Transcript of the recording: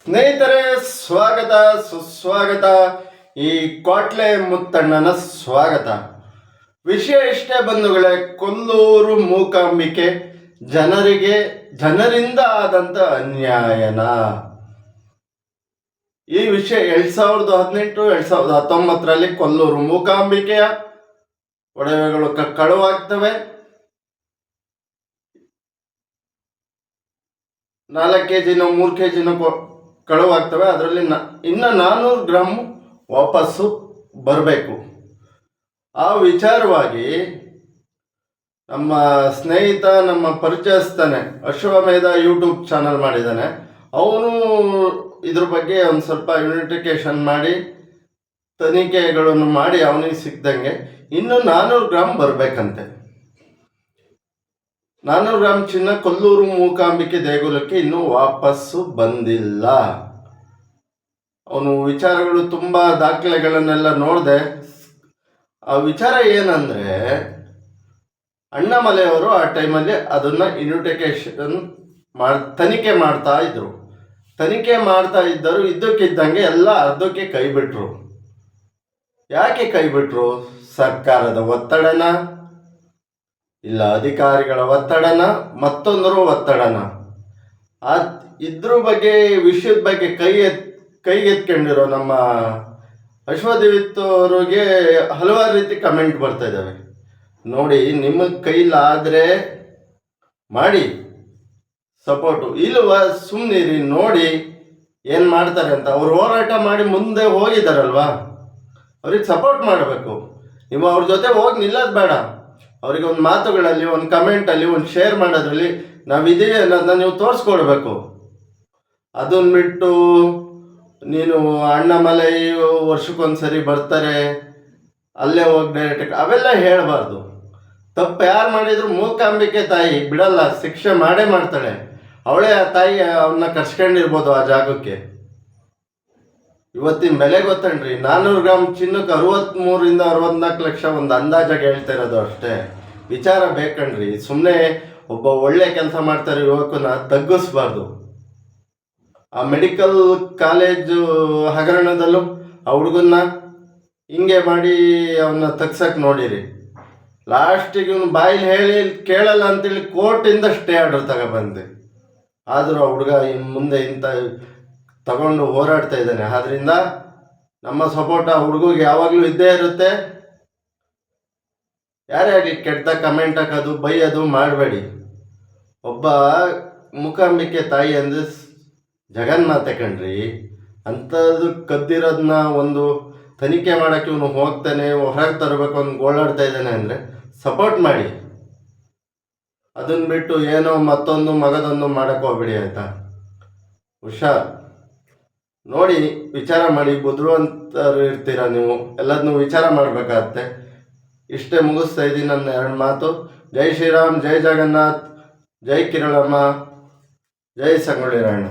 ಸ್ನೇಹಿತರೆ, ಸ್ವಾಗತ ಸುಸ್ವಾಗತ. ಈ ಕ್ವಾಟ್ಲೆ ಮುತ್ತಣ್ಣನ ಸ್ವಾಗತ. ವಿಷಯ ಇಷ್ಟೇ ಬಂಧುಗಳೇ, ಕೊಲ್ಲೂರು ಮೂಕಾಂಬಿಕೆ ಜನರಿಂದ ಆದಂತ ಅನ್ಯಾಯನ. ಈ ವಿಷಯ 2018 2019ರಲ್ಲಿ ಕೊಲ್ಲೂರು ಮೂಕಾಂಬಿಕೆಯ ಒಡವೆಗಳು ಕಳುವಾಗ್ತವೆ. 4 kg 3 kg ಕಳುವಾಗ್ತವೆ. ಅದರಲ್ಲಿ ಇನ್ನು 400 ಗ್ರಾಮ್ ವಾಪಸ್ಸು ಬರಬೇಕು. ಆ ವಿಚಾರವಾಗಿ ನಮ್ಮ ಸ್ನೇಹಿತ, ನಮ್ಮ ಪರಿಚಯಸ್ಥನೆ ಅಶ್ವಮೇಧ ಯೂಟ್ಯೂಬ್ ಚಾನಲ್ ಮಾಡಿದ್ದಾನೆ. ಅವನು ಇದ್ರ ಬಗ್ಗೆ ಒಂದು ಸ್ವಲ್ಪ ಇನ್ವೆಸ್ಟಿಗೇಷನ್ ಮಾಡಿ ತನಿಖೆಗಳನ್ನು ಮಾಡಿ ಅವನಿಗೆ ಸಿಕ್ದಂಗೆ ಇನ್ನು 400 ಗ್ರಾಮ್ ಬರಬೇಕಂತೆ. 400 ಗ್ರಾಮ್ ಚಿನ್ನ ಕೊಲ್ಲೂರು ಮೂಕಾಂಬಿಕೆ ದೇಗುಲಕ್ಕೆ ಇನ್ನೂ ವಾಪಸ್ಸು ಬಂದಿಲ್ಲ. ಅವನು ವಿಚಾರಗಳು ತುಂಬ ದಾಖಲೆಗಳನ್ನೆಲ್ಲ ನೋಡಿದೆ. ಆ ವಿಚಾರ ಏನಂದರೆ, ಅಣ್ಣಾಮಲೆಯವರು ಆ ಟೈಮಲ್ಲಿ ಅದನ್ನು ಇನ್ವೆಸ್ಟಿಗೇಷನ್ ತನಿಖೆ ಮಾಡ್ತಾ ಇದ್ದರು. ಇದ್ದಕ್ಕಿದ್ದಂಗೆ ಎಲ್ಲ ಅರ್ಧಕ್ಕೆ ಕೈ ಬಿಟ್ರು. ಯಾಕೆ ಕೈ ಬಿಟ್ರು? ಸರ್ಕಾರದ ಒತ್ತಡನ, ಇಲ್ಲ ಅಧಿಕಾರಿಗಳ ಒತ್ತಡನ, ಮತ್ತೊಂದರ ಒತ್ತಡನ? ಇದ್ರ ಬಗ್ಗೆ ವಿಷಯದ ಬಗ್ಗೆ ಕೈಗೆತ್ಕೊಂಡಿರೋ ನಮ್ಮ ಅಶ್ವದೀಪ್ ಅವರಿಗೆ ಹಲವಾರು ರೀತಿ ಕಮೆಂಟ್ ಬರ್ತಾ ಇದ್ದಾವೆ. ನೋಡಿ, ನಿಮಗೆ ಕೈಲಾದರೆ ಮಾಡಿ ಸಪೋರ್ಟು, ಇಲ್ವ ಸುಮ್ಮನಿರಿ, ನೋಡಿ ಏನು ಮಾಡ್ತಾರೆ ಅಂತ. ಅವ್ರು ಹೋರಾಟ ಮಾಡಿ ಮುಂದೆ ಹೋಗಿದ್ದಾರಲ್ವಾ, ಅವ್ರಿಗೆ ಸಪೋರ್ಟ್ ಮಾಡಬೇಕು. ನೀವು ಅವ್ರ ಜೊತೆ ಹೋಗಿ ನಿಲ್ಲೋದು ಬೇಡ. ಅವರಿಗೆ ಒಂದು ಮಾತುಗಳಲ್ಲಿ, ಒಂದು ಕಮೆಂಟಲ್ಲಿ, ಒಂದು ಶೇರ್ ಮಾಡೋದ್ರಲ್ಲಿ ನಾವಿದ್ದೀವಿ ಅನ್ನೋದನ್ನ ನೀವು ತೋರಿಸ್ಕೊಡ್ಬೇಕು. ಅದನ್ನು ಬಿಟ್ಟು ನೀನು ಅಣ್ಣಾಮಲೈ ವರ್ಷಕ್ಕೊಂದ್ಸರಿ ಬರ್ತಾರೆ, ಅಲ್ಲೇ ಹೋಗಿ ಡೈರೆಕ್ಟ್ ಅವೆಲ್ಲ ಹೇಳಬಾರ್ದು. ತಪ್ಪು ಯಾರು ಮಾಡಿದ್ರು ಮೂಕಾಂಬಿಕೆ ತಾಯಿ ಬಿಡಲ್ಲ, ಶಿಕ್ಷೆ ಮಾಡೇ ಮಾಡ್ತಾಳೆ. ಅವಳೇ ಆ ತಾಯಿ ಅವನ್ನ ಕರ್ಸ್ಕೊಂಡಿರ್ಬೋದು ಆ ಜಾಗಕ್ಕೆ. ಇವತ್ತಿನ ಬೆಲೆ ಗೊತ್ತಣ್ರಿ. 400 ಗ್ರಾಮ್ ಚಿನ್ನಕ್ಕೆ 63 64 ಲಕ್ಷ ಒಂದು ಅಂದಾಜಾಗಿ ಹೇಳ್ತಾ ಇರೋದು ಅಷ್ಟೇ. ವಿಚಾರ ಬೇಕಣ್ರಿ. ಸುಮ್ಮನೆ ಒಬ್ಬ ಒಳ್ಳೆ ಕೆಲಸ ಮಾಡ್ತಾರೆ ಯುವಕನ ತಗ್ಗಿಸ್ಬಾರ್ದು. ಆ ಮೆಡಿಕಲ್ ಕಾಲೇಜು ಹಗರಣದಲ್ಲೂ ಆ ಹುಡುಗನ್ನ ಹಿಂಗೆ ಮಾಡಿ ಅವನ್ನ ತಗ್ಸಕ್ಕೆ ನೋಡಿರಿ. ಲಾಸ್ಟಿಗೆ ಇವನು ಬಾಯಿಲಿ ಹೇಳಿ ಕೇಳಲ್ಲ ಅಂತೇಳಿ ಕೋರ್ಟಿಂದ ಸ್ಟೇ ಆರ್ಡರ್ ತಗೊಬಂದೆ. ಆದರೂ ಆ ಹುಡುಗ ಮುಂದೆ ಇಂಥ ತಗೊಂಡು ಹೋರಾಡ್ತಾ ಇದ್ದಾನೆ. ಆದ್ದರಿಂದ ನಮ್ಮ ಸಪೋರ್ಟ್ ಆ ಹುಡುಗಿಗೆ ಯಾವಾಗಲೂ ಇದ್ದೇ ಇರುತ್ತೆ. ಯಾರೇ ಆಗಲಿ ಕೆಟ್ಟ ಕಮೆಂಟ್ ಹಾಕೋದು, ಬೈಯೋದು ಮಾಡಬೇಡಿ. ಒಬ್ಬ ಮೂಕಾಂಬಿಕೆ ತಾಯಿ ಅಂದರೆ ಜಗನ್ಮಾತೆ ಕಣ್ರಿ. ಅಂಥದ್ದು ಕದ್ದಿರೋದನ್ನ ಒಂದು ತನಿಖೆ ಮಾಡೋಕ್ಕೆ ಇವನು ಹೋಗ್ತಾನೆ, ಹೊರಗೆ ತರಬೇಕು ಅಂತ ಗೋಳಾಡ್ತಾ ಇದ್ದಾನೆ ಅಂದರೆ ಸಪೋರ್ಟ್ ಮಾಡಿ. ಅದನ್ನು ಬಿಟ್ಟು ಏನೋ ಮತ್ತೊಂದು ಮಗದೊಂದು ಮಾಡೋಕ್ಕೆ ಹೋಗ್ಬಿಡಿ, ಆಯಿತಾ? ಹುಷಾರ್. ನೋಡಿ, ವಿಚಾರ ಮಾಡಿ. ಬುದ್ಧಿವಂತರು ಇರ್ತೀರ ನೀವು, ಎಲ್ಲದನ್ನೂ ವಿಚಾರ ಮಾಡಬೇಕಾಗತ್ತೆ. ಇಷ್ಟೇ ಮುಗಿಸ್ತಾ ಇದ್ದೀನಿ ನನ್ನ 2 ಮಾತು. ಜೈ ಶ್ರೀರಾಮ್, ಜೈ ಜಗನ್ನಾಥ್, ಜೈ ಕಿರಳಮ್ಮ, ಜೈ ಸಂಗೊಳ್ಳಿ ರಾಯಣ್ಣ.